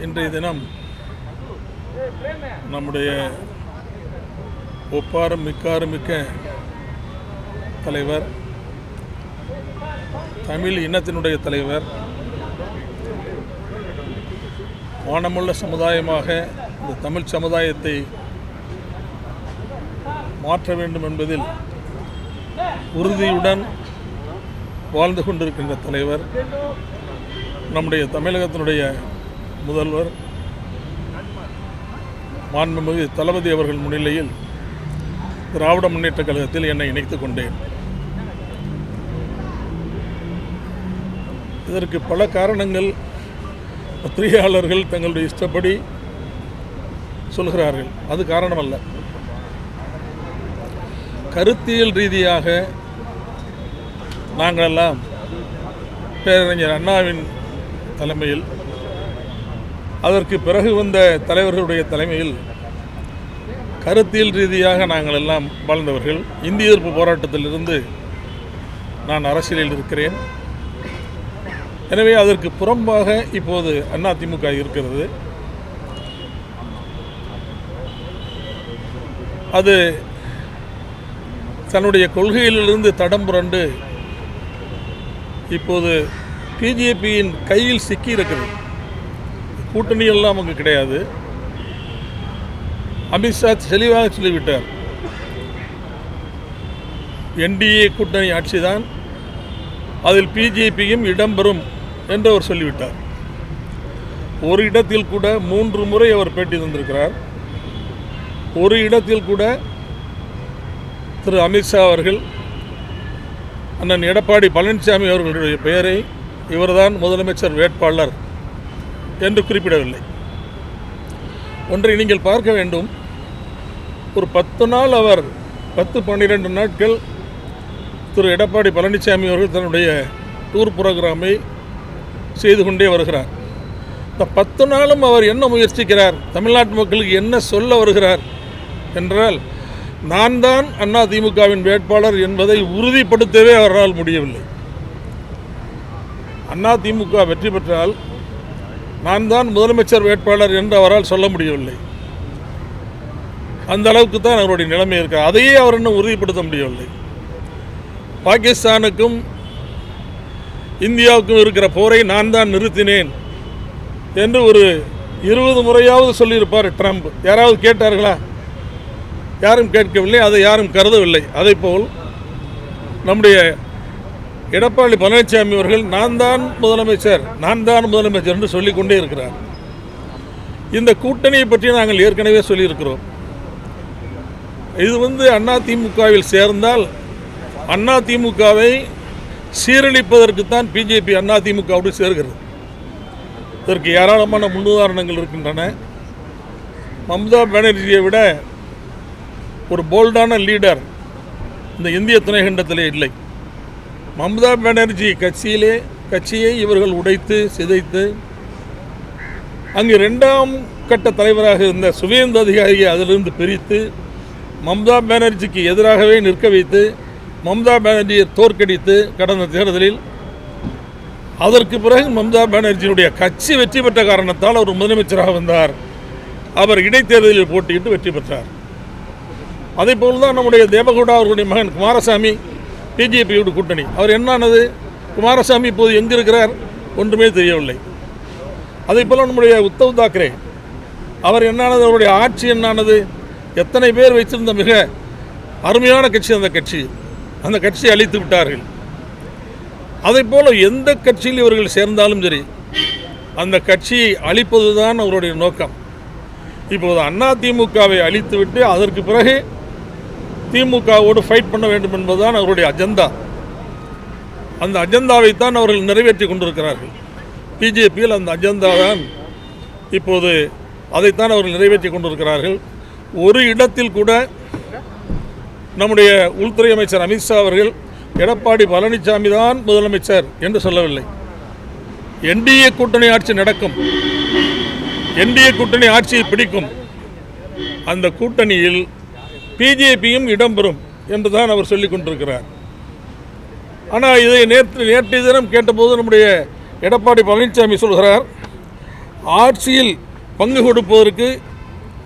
இன்றைய தினம் நம்முடைய ஒப்பாரும் மிக்காரும் மிக்க தலைவர், தமிழ் இனத்தினுடைய தலைவர், வானமுள்ள சமுதாயமாக இந்த தமிழ் சமுதாயத்தை மாற்ற வேண்டும் என்பதில் உறுதியுடன் வாழ்ந்து கொண்டிருக்கின்ற தலைவர், நம்முடைய தமிழகத்தினுடைய முதல்வர் மாண்புமிகு தளபதி அவர்கள் முன்னிலையில் திராவிட முன்னேற்றக் கழகத்தில் என்னை இணைத்துக் கொண்டேன். இதற்கு பல காரணங்கள் பத்திரிகையாளர்கள் தங்களுடைய இஷ்டப்படி சொல்கிறார்கள். அது காரணமல்ல. கருத்தியல் ரீதியாக நாங்களெல்லாம் பேரறிஞர் அண்ணாவின் தலைமையில், அதற்கு பிறகு வந்த தலைவர்களுடைய தலைமையில் கருத்தியல் ரீதியாக நாங்கள் எல்லாம் வாழ்ந்தவர்கள். இந்திய எதிர்ப்பு போராட்டத்திலிருந்து நான் அரசியலில் இருக்கிறேன். எனவே அதற்கு புறம்பாக இப்போது அதிமுக இருக்கிறது. அது தன்னுடைய கொள்கையிலிருந்து தடம் புரண்டு இப்போது பிஜேபியின் கையில் சிக்கி இருக்கிறது. கூட்டணி எல்லாம் அங்கு கிடையாது. அமித்ஷா தெளிவாக சொல்லிவிட்டார், என்டிஏ கூட்டணி ஆட்சிதான், அதில் பிஜேபியும் இடம்பெறும் என்று அவர் சொல்லிவிட்டார். ஒரு இடத்தில் கூட 3 முறை அவர் பேட்டி தந்திருக்கிறார். ஒரு இடத்தில் கூட திரு அமித்ஷா அவர்கள் அண்ணன் எடப்பாடி பழனிசாமி அவர்களுடைய பெயரை இவர்தான் முதலமைச்சர் வேட்பாளர் என்று குறிப்பிடவில்லை. ஒன்றை நீங்கள் பார்க்க வேண்டும். ஒரு 10 நாள் அவர் 10-12 நாட்கள் திரு எடப்பாடி பழனிசாமி அவர்கள் தன்னுடைய டூர் புரோகிராமை செய்து கொண்டே வருகிறார். இந்த 10 நாளும் அவர் என்ன முயற்சிக்கிறார், தமிழ்நாட்டு மக்களுக்கு என்ன சொல்ல வருகிறார் என்றால், நான் தான் அதிமுகவின் வேட்பாளர் என்பதை உறுதிப்படுத்தவே அவரால் முடியவில்லை. அதிமுக வெற்றி பெற்றால் நான் தான் முதலமைச்சர் வேட்பாளர் என்று அவரால் சொல்ல முடியவில்லை. அந்த அளவுக்கு தான் அவருடைய நிலைமை இருக்கு. அதையே அவர் இன்னும் உறுதிப்படுத்த முடியவில்லை. பாகிஸ்தானுக்கும் இந்தியாவுக்கும் இருக்கிற போரை நான் தான் நிறுத்தினேன் என்று ஒரு 20 முறையாவது சொல்லியிருப்பார் ட்ரம்ப். யாராவது கேட்டார்களா? யாரும் கேட்கவில்லை. அதை யாரும் கருதவில்லை. அதேபோல் நம்முடைய எடப்பாடி பழனிசாமி அவர்கள் நான் தான் முதலமைச்சர் என்று சொல்லிக்கொண்டே இருக்கிறார். இந்த கூட்டணியை பற்றி நாங்கள் ஏற்கனவே சொல்லியிருக்கிறோம். இது அதிமுகவில் சேர்ந்தால் அதிமுகவை சீரழிப்பதற்குத்தான் பிஜேபி அதிமுகவோடு சேர்கிறது. இதற்கு ஏராளமான முன்னுதாரணங்கள் இருக்கின்றன. மம்தா பானர்ஜியை விட ஒரு போல்டான லீடர் இந்த இந்திய துணைக்கண்டத்திலே இல்லை. மம்தா பானர்ஜி கட்சியை இவர்கள் உடைத்து சிதைத்து அங்கு 2ஆம் கட்ட தலைவராக இருந்த சுவேந்து அதிகாரியை அதிலிருந்து பிரித்து மம்தா பானர்ஜிக்கு எதிராகவே நிற்க வைத்து மம்தா பானர்ஜியை தோற்கடித்து கடந்த தேர்தலில், அதற்கு பிறகு மம்தா பானர்ஜியினுடைய கட்சி வெற்றி பெற்ற காரணத்தால் அவர் முதலமைச்சராக வந்தார். அவர் இடைத்தேர்தலில் போட்டியிட்டு வெற்றி பெற்றார். அதே போல் தான் நம்முடைய தேவகவுடா அவர்களுடைய மகன் குமாரசாமி பிஜேபியோடு கூட்டணி. அவர் என்னானது? குமாரசாமி இப்போது எங்கே இருக்கிறார்? ஒன்றுமே தெரியவில்லை. அதே போல் நம்முடைய உத்தவ் தாக்கரே, அவர் என்னானது? அவருடைய ஆட்சி என்னானது? எத்தனை பேர் வைத்திருந்த மிக அருமையான கட்சி அந்த கட்சியை அழித்து விட்டார்கள். அதே போல் எந்த கட்சியில் இவர்கள் சேர்ந்தாலும் சரி, அந்த கட்சியை அழிப்பது தான் அவருடைய நோக்கம். இப்போது அதிமுகவை அழித்துவிட்டு அதற்கு பிறகு திமுகவோடு ஃபைட் பண்ண வேண்டும் என்பதுதான் அவருடைய அஜெண்டா. அந்த அஜெண்டாவைத்தான் அவர்கள் நிறைவேற்றி கொண்டிருக்கிறார்கள். பிஜேபியில் அந்த அஜெண்டா தான் இப்போது, அதைத்தான் அவர்கள் நிறைவேற்றி கொண்டிருக்கிறார்கள். ஒரு இடத்தில் கூட நம்முடைய உள்துறை அமைச்சர் அமித்ஷா அவர்கள் எடப்பாடி பழனிசாமி தான் முதலமைச்சர் என்று சொல்லவில்லை. என்டிஏ கூட்டணி ஆட்சி நடக்கும், என்டிஏ கூட்டணி ஆட்சியை பிடிக்கும், அந்த கூட்டணியில் பிஜேபியும் இடம்பெறும் என்றுதான் அவர் சொல்லிக் கொண்டிருக்கிறார். ஆனால் இதை நேற்றைய தினம் கேட்டபோது நம்முடைய எடப்பாடி பழனிசாமி சொல்கிறார், ஆட்சியில் பங்கு கொடுப்பதற்கு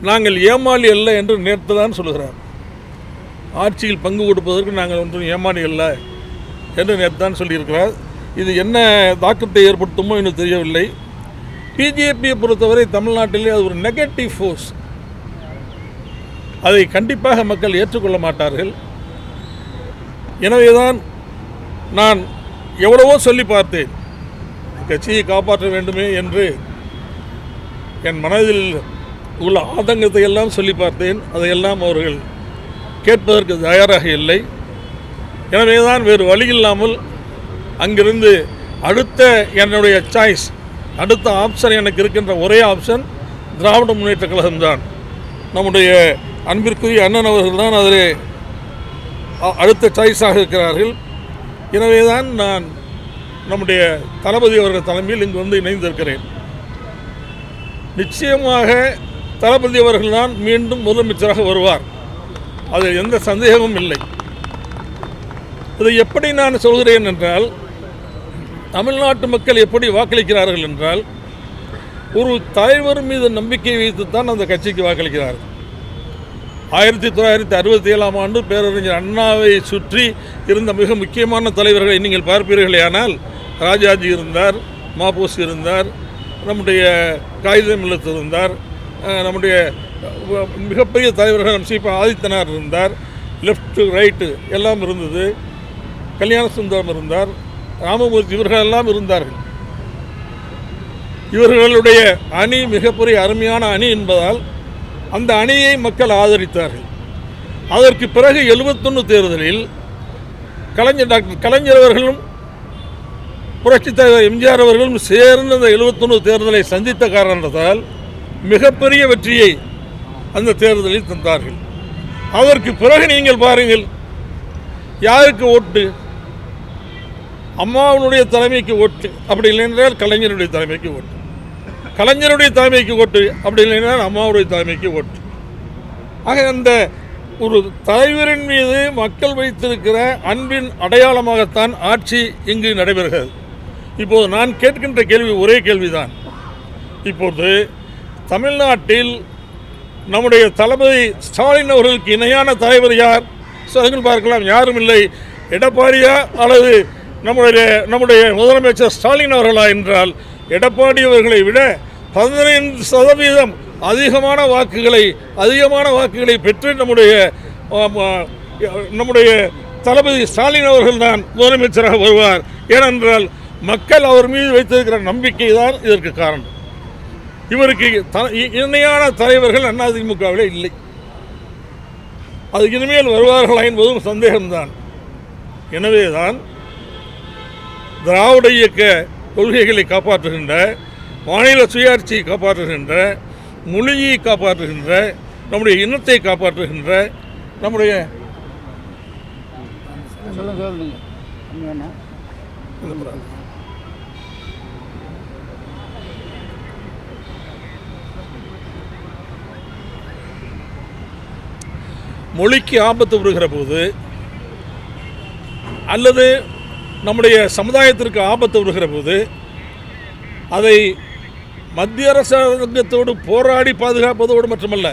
நாங்கள் ஏமாளி அல்ல என்று நேற்று தான் சொல்கிறார். ஆட்சியில் பங்கு கொடுப்பதற்கு நாங்கள் ஒன்றும் ஏமாளி அல்ல என்று நேற்று தான் சொல்லியிருக்கிறார். இது என்ன தாக்கத்தை ஏற்படுத்துமோ இன்னும் தெரியவில்லை. பிஜேபியை பொறுத்தவரை தமிழ்நாட்டிலே அது ஒரு நெகட்டிவ் ஃபோர்ஸ். அதை கண்டிப்பாக மக்கள் ஏற்றுக்கொள்ள மாட்டார்கள். எனவேதான் நான் எவ்வளவோ சொல்லி பார்த்தேன், கட்சியை காப்பாற்ற வேண்டுமே என்று என் மனதில் உள்ள ஆதங்கத்தை எல்லாம் சொல்லி பார்த்தேன். அதையெல்லாம் அவர்கள் கேட்பதற்கு தயாராக இல்லை. எனவேதான் வேறு வழி இல்லாமல் அங்கிருந்து அடுத்த என்னுடைய சாய்ஸ், அடுத்த ஆப்ஷன் எனக்கு இருக்கின்ற ஒரே ஆப்ஷன் திராவிட முன்னேற்ற கழகம்தான். நம்முடைய அன்பிற்குரிய அண்ணன் அவர்கள் தான் அதில் அடுத்த சாய்ஸாக இருக்கிறார்கள். எனவே தான் நான் நம்முடைய தளபதி அவர்கள் தலைமையில் இங்கு வந்து இணைந்திருக்கிறேன். நிச்சயமாக தளபதி அவர்கள் தான் மீண்டும் முதலமைச்சராக வருவார், அதில் எந்த சந்தேகமும் இல்லை. இதை எப்படி நான் சொல்கிறேன் என்றால், தமிழ்நாட்டு மக்கள் எப்படி வாக்களிக்கிறார்கள் என்றால், ஒரு தலைவர் மீது நம்பிக்கை வைத்துத்தான் அந்த கட்சிக்கு வாக்களிக்கிறார்கள். 1967ஆம் ஆண்டு பேரறிஞர் அண்ணாவை சுற்றி இருந்த மிக முக்கியமான தலைவர்களை நீங்கள் பார்ப்பீர்களேயானால், ராஜாஜி இருந்தார், மாபோசி இருந்தார், நம்முடைய காகிதம் இல்லத்து இருந்தார், நம்முடைய மிகப்பெரிய தலைவர்கள் சீபா ஆதித்தனார் இருந்தார், லெஃப்ட்டு ரைட்டு எல்லாம் இருந்தது, கல்யாண சுந்தரம் இருந்தார், ராமமூர்த்தி, இவர்களெல்லாம் இருந்தார்கள். இவர்களுடைய அணி மிகப்பெரிய அருமையான அணி என்பதால் அந்த அணியை மக்கள் ஆதரித்தார்கள். அதற்கு பிறகு 71 தேர்தலில் டாக்டர் கலைஞர் அவர்களும் புரட்சித் தலைவர் எம்ஜிஆர் அவர்களும் சேர்ந்து அந்த 71 தேர்தலை சந்தித்த காரணத்தால் மிகப்பெரிய வெற்றியை அந்த தேர்தலில் தந்தார்கள். அதற்கு பிறகு நீங்கள் பாருங்கள், யாருக்கு ஓட்டு? அம்மாவுடைய தலைமைக்கு ஓட்டு, அப்படி இல்லைன்றால் கலைஞருடைய தலைமைக்கு ஓட்டு, கலைஞருடைய தலைமைக்கு ஓட்டு, அப்படி இல்லைன்றால் அம்மாவுடைய தலைமைக்கு ஓட்டு. ஆக அந்த ஒரு தலைவரின் மீது மக்கள் வைத்திருக்கிற அன்பின் அடையாளமாகத்தான் ஆட்சி இங்கு நடைபெறுகிறது. இப்போது நான் கேட்கின்ற கேள்வி ஒரே கேள்விதான். இப்போது தமிழ்நாட்டில் நம்முடைய தளபதி ஸ்டாலின் அவர்களுக்கு இணையான தலைவர் யார் சொல்லுங்கள் பார்க்கலாம். யாரும் இல்லை. எடப்பாடியா அல்லது நம்முடைய முதலமைச்சர் ஸ்டாலின் அவர்களா என்றால், எடப்பாடி அவர்களை விட 15% அதிகமான வாக்குகளை பெற்று நம்முடைய தளபதி ஸ்டாலின் அவர்கள் தான் முதலமைச்சராக வருவார். ஏனென்றால் மக்கள் அவர் மீது வைத்திருக்கிற நம்பிக்கை தான் இதற்கு காரணம். இவருக்கு இணையான தலைவர்கள் அதிமுகவிலே இல்லை. அது இனிமேல் வருவார்களா என்பதும் சந்தேகம்தான். எனவே தான் திராவிட இயக்க கொள்கைகளை காப்பாற்றுகின்ற, மாநில சுயாட்சியை காப்பாற்றுகின்ற, மொழியை காப்பாற்றுகின்ற, நம்முடைய இனத்தை காப்பாற்றுகின்ற, நம்முடைய மொழிக்கு ஆபத்து வருகிற போது அல்லது நம்முடைய சமுதாயத்திற்கு ஆபத்து வருகிற போது அதை மத்திய அரசாங்கத்தோடு போராடி பாதுகாப்பதோடு மட்டுமல்ல,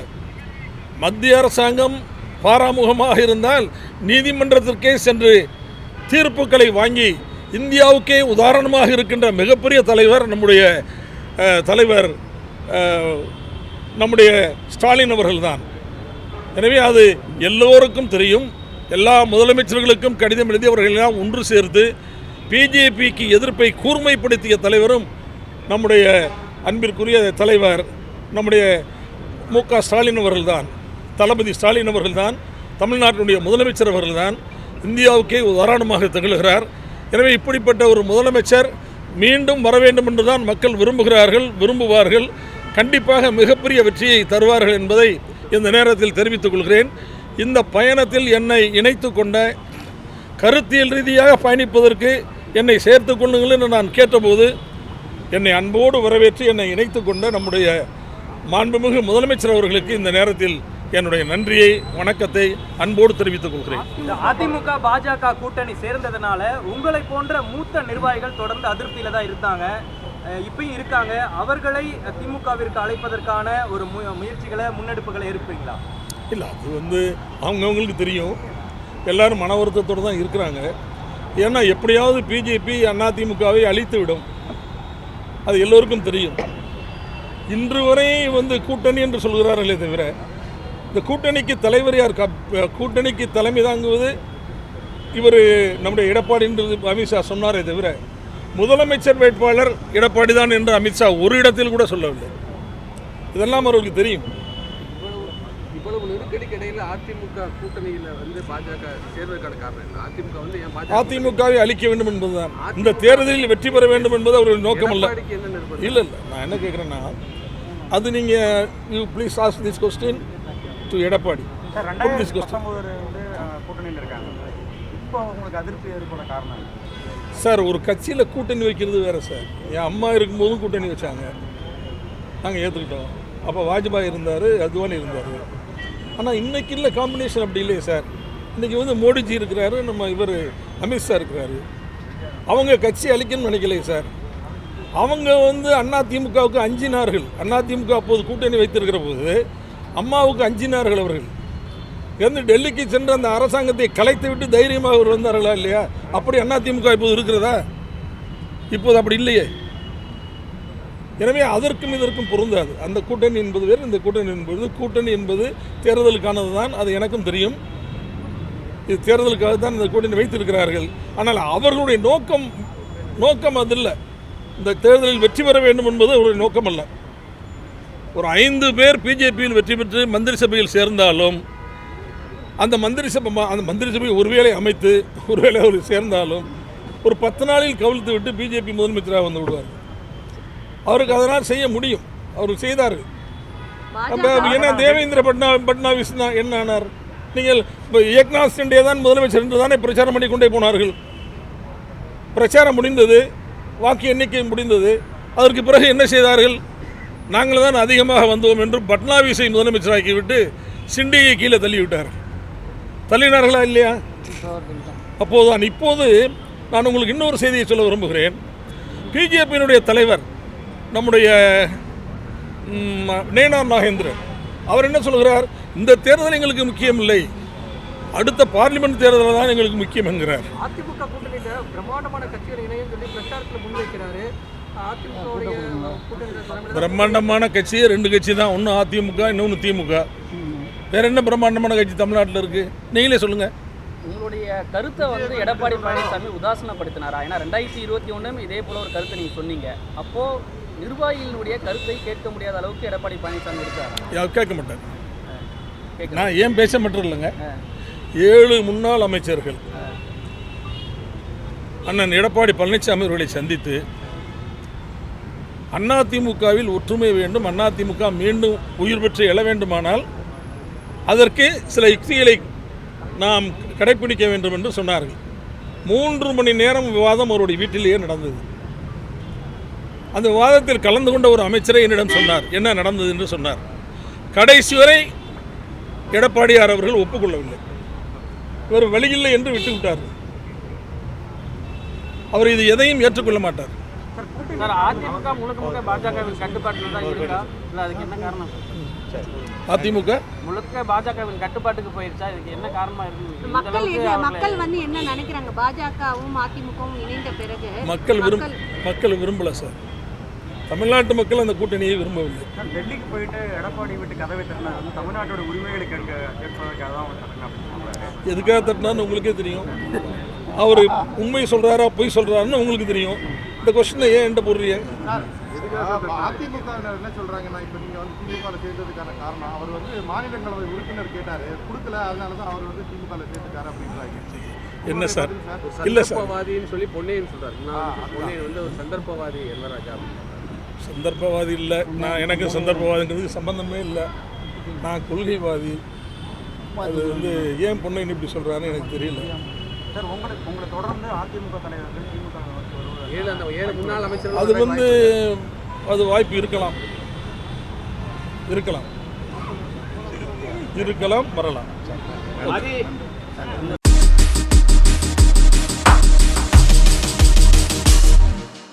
மத்திய அரசாங்கம் பாராமுகமாக இருந்தால் நீதிமன்றத்திற்கே சென்று தீர்ப்புகளை வாங்கி இந்தியாவுக்கே உதாரணமாக இருக்கின்ற மிகப்பெரிய தலைவர் நம்முடைய ஸ்டாலின் அவர்கள்தான். எனவே அது எல்லோருக்கும் தெரியும். எல்லா முதலமைச்சர்களுக்கும் கடிதம் எழுதி அவர்களெல்லாம் ஒன்று சேர்த்து பிஜேபிக்கு எதிர்ப்பை கூர்மைப்படுத்திய தலைவரும் நம்முடைய அன்பிற்குரிய தலைவர் நம்முடைய மு.க. ஸ்டாலின் அவர்கள்தான், தளபதி ஸ்டாலின் அவர்கள்தான், தமிழ்நாட்டினுடைய முதலமைச்சர் அவர்கள்தான், இந்தியாவுக்கே உதாரணமாக திகழ்கிறார். எனவே இப்படிப்பட்ட ஒரு முதலமைச்சர் மீண்டும் வர வேண்டும் என்றுதான் மக்கள் விரும்புவார்கள். கண்டிப்பாக மிகப்பெரிய வெற்றியை தருவார்கள் என்பதை இந்த நேரத்தில் தெரிவித்துக் கொள்கிறேன். இந்த பயணத்தில் என்னை இணைத்து கொண்ட, கருத்தியல் ரீதியாக பயணிப்பதற்கு என்னை சேர்த்து கொள்ளுங்கள் என்று நான் கேட்டபோது என்னை அன்போடு வரவேற்று என்னை இணைத்து கொண்ட நம்முடைய மாண்புமிகு முதலமைச்சர் அவர்களுக்கு இந்த நேரத்தில் என்னுடைய நன்றியை, வணக்கத்தை அன்போடு தெரிவித்துக் கொள்கிறேன். இந்த அதிமுக பாஜக கூட்டணி சேர்ந்ததனால உங்களை போன்ற மூத்த நிர்வாகிகள் தொடர்ந்து அதிருப்தியில தான் இருந்தாங்க. இப்பயும் இருக்காங்க. அவர்களை திமுகவிற்கு அழைப்பதற்கான ஒரு முயற்சிகளை முன்னெடுப்புகளை இருப்பீங்களா? இல்லை, அது அவங்கவுங்களுக்கு தெரியும். எல்லாரும் மன வருத்தத்தோடு தான் இருக்கிறாங்க. ஏன்னா எப்படியாவது பிஜேபி அதிமுகவை அழித்து விடும், அது எல்லோருக்கும் தெரியும். இன்று வரை கூட்டணி என்று சொல்கிறார்களே தவிர இந்த கூட்டணிக்கு தலைவர் யார், கூட்டணிக்கு தலைமை தாங்குவது இவர் நம்முடைய எடப்பாடி என்று அமித்ஷா சொன்னாரே தவிர முதலமைச்சர் வேட்பாளர் எடப்பாடி தான் என்று அமித்ஷா ஒரு இடத்தில் கூட சொல்லவில்லை. இதெல்லாம் அவர்களுக்கு தெரியும். இவ்வளவு நெருக்கடிக்கு இடையில அதிமுக கூட்டணியில் பாஜக சேர்வதற்கான காரணம் என்ன? அதிமுகவை அழிக்க வேண்டும் என்பதுதான். இந்த தேர்தலில் வெற்றி பெற வேண்டும் என்பது அவருடைய நோக்கம் அல்ல. இல்லை, நான் என்ன கேட்குறேன்னா, அது நீங்கள் you please ask this question to Edappadi. Sir, ஒரு கட்சியில் கூட்டணி வைக்கிறது வேறு சார். என் அம்மா இருக்கும்போதும் கூட்டணி வச்சாங்க, நாங்கள் ஏற்றுக்கிட்டோம். அப்போ வாஜ்பாய் இருந்தார், அத்வானி இருந்தார். ஆனால் இன்றைக்கி இல்லை காம்பினேஷன் அப்படி இல்லையே சார். இன்றைக்கி மோடிஜி இருக்கிறாரு, நம்ம இவர் அமித்ஷா இருக்கிறாரு. அவங்க கட்சி அழிக்கணும்னு நினைக்கலையே சார். அவங்க அதிமுகவுக்கு அஞ்சினார்கள். அதிமுக அப்போது கூட்டணி வைத்திருக்கிற போது அம்மாவுக்கு அஞ்சினார்கள். அவர்கள் டெல்லிக்கு சென்று அந்த அரசாங்கத்தை கலைத்து விட்டு தைரியமாக அவர் வந்தார்களா இல்லையா? அப்படி அதிமுக இப்போது இருக்கிறதா? இப்போது அப்படி இல்லையே. எனவே அதற்கும் இதற்கும் பொருந்தாது. அந்த கூட்டணி என்பது வேறு, இந்த கூட்டணி என்பது தேர்தலுக்கானது தான். அது எனக்கும் தெரியும். இது தேர்தலுக்காக தான் இந்த கூட்டணி வைத்திருக்கிறார்கள். ஆனால் அவர்களுடைய நோக்கம் அது இல்லை. இந்த தேர்தலில் வெற்றி பெற வேண்டும் என்பது அவருடைய நோக்கம் அல்ல. ஒரு 5 பேர் பிஜேபியில் வெற்றி பெற்று மந்திரி சபையில் சேர்ந்தாலும் அந்த மந்திரி சபை ஒருவேளை அமைத்து ஒருவேளை அவர் சேர்ந்தாலும் ஒரு 10 நாளில் கவிழ்த்து விட்டு பிஜேபி முதலமைச்சராக வந்து விடுவார். அவருக்கு அதனால் செய்ய முடியும். அவர் செய்தார்கள். ஏன்னா தேவேந்திர பட்னாவிஸ் என்ன ஆனார்? நீங்கள் ஏக்நாத் ஷிண்டே தான் முதலமைச்சர் என்று தானே பிரச்சாரம் பண்ணி கொண்டே போனார்கள். பிரச்சாரம் முடிந்தது, வாக்கு எண்ணிக்கை முடிந்தது. அதற்கு பிறகு என்ன செய்தார்கள்? நாங்கள் தான் அதிகமாக வந்தோம் என்று பட்னாவிஸை முதலமைச்சராக்கிவிட்டு ஷிண்டேயை கீழே தள்ளிவிட்டார். தள்ளினார்களா இல்லையா? அப்போதுதான். இப்போது நான் உங்களுக்கு இன்னொரு செய்தியை சொல்ல விரும்புகிறேன். பிஜேபியினுடைய தலைவர் நம்முடைய நேனார் நாகேந்திரன் அவர் என்ன சொல்கிறார்? இந்த தேர்தல் எங்களுக்கு முக்கியம் இல்லை, அடுத்த பார்லிமெண்ட் தேர்தல் தான் எங்களுக்கு முக்கியம் என்கிறார். அதிமுக கூட்டணியில் பிரம்மாண்டமான கட்சிகள் இணையம் சொல்லி பிரச்சாரத்தில் முன்வைக்கிறாரு. பிரம்மாண்டமான கட்சி 2 கட்சி தான். ஒன்று அதிமுக, இன்னொன்று திமுக. வேற என்ன பிரம்மாண்டமான கட்சி தமிழ்நாட்டில் இருக்கு? நீங்களே சொல்லுங்க. உங்களுடைய கருத்தை எடப்பாடி பழனிசாமி உதாசனப்படுத்தினாரா? ஏன்னா 2021 இதே போல ஒரு கருத்தை நீங்க சொன்னீங்க. அப்போ நிர்வாகிகளுடைய கருத்தை கேட்க முடியாத அளவுக்கு எடப்பாடி பழனிசாமி இருக்காரு. கேட்க மாட்டார். நான் ஏன் பேச மட்டும் இல்லைங்க, 7 முன்னாள் அமைச்சர்கள் அண்ணன் எடப்பாடி பழனிசாமி அவர்களை சந்தித்து அதிமுகவில் ஒற்றுமை வேண்டும், அதிமுக மீண்டும் உயிர் பெற்று எழ வேண்டுமானால் அதற்கு சில யுக்திகளை நாம் கடைப்பிடிக்க வேண்டும் என்று சொன்னார்கள். 3 மணி நேரம் விவாதம் அவருடைய வீட்டிலேயே நடந்தது. அந்த விவாதத்தில் கலந்து கொண்ட ஒரு அமைச்சரை என்னிடம் சொன்னார், என்ன நடந்தது என்று சொன்னார். கடைசி வரை எடப்பாடியார் அவர்கள் ஒப்புக்கொள்ளவில்லை. இவர் வழியில்லை என்று விட்டுவிட்டார். அவர் இது எதையும் ஏற்றுக்கொள்ள மாட்டார். அதிமுக முழுக்க பாஜகவின் கட்டுப்பாட்டில் தான் இருக்கா? இல்லை, அதுக்கு என்ன காரணம்? அதிமுக முழுக்க பாஜகவின் கட்டுப்பாட்டுக்கு போயிருச்சா? இதுக்கு என்ன காரணமா இருக்கு? மக்கள் என்ன நினைக்கிறாங்க? பாஜகவும் அதிமுகவும் இணைந்த பிறகு மக்கள் விரும்பல சார். தமிழ்நாட்டு மக்கள் அந்த கூட்டணியை விரும்பவில்லை. டெல்லிக்கு போயிட்டு எடப்பாடி வீட்டு கதவை தட்டினார். தமிழ்நாட்டோட உரிமைகளை கேட்பதற்காக தான். எதுக்காக தட்டினான்னு உங்களுக்கே தெரியும். அவர் உண்மை சொல்றாரா பொய் சொல்றாருன்னு உங்களுக்கு தெரியும். இந்த கொஸ்டினை ஏன் என்கிட்ட போடுறீங்க? அதிமுக என்ன சொல்றாங்கன்னா, இப்போ நீங்கள் திமுக சேர்ந்ததுக்கான காரணம் அவர் மாநிலங்களவை உறுப்பினர் கேட்டார், கொடுக்கல, அதனால தான் அவர் திமுக சேர்ந்துட்டாரு அப்படின்றாங்க. என்ன சார்? இல்லை சார், சந்தர்ப்பவாதின்னு சொல்லி பொன்னையன் சொல்றாரு. பொன்னையன் ஒரு சந்தர்ப்பவாதி ராஜா. சந்தர்ப்பவாதி இல்லை. எனக்கு சந்தர்ப்பவாதிங்கிறதுக்கு சம்பந்தமே இல்லை. நான் கொள்கைவாதி. அது ஏன் பொன்னையன் இப்படி சொல்றாருன்னு எனக்கு தெரியல. சார், உங்களை தொடர்ந்து அதிமுக தலைவர்கள் திமுக முன்னாள் அமைச்சர் அது வாய்ப்பு இருக்கலாம், வரலாம்.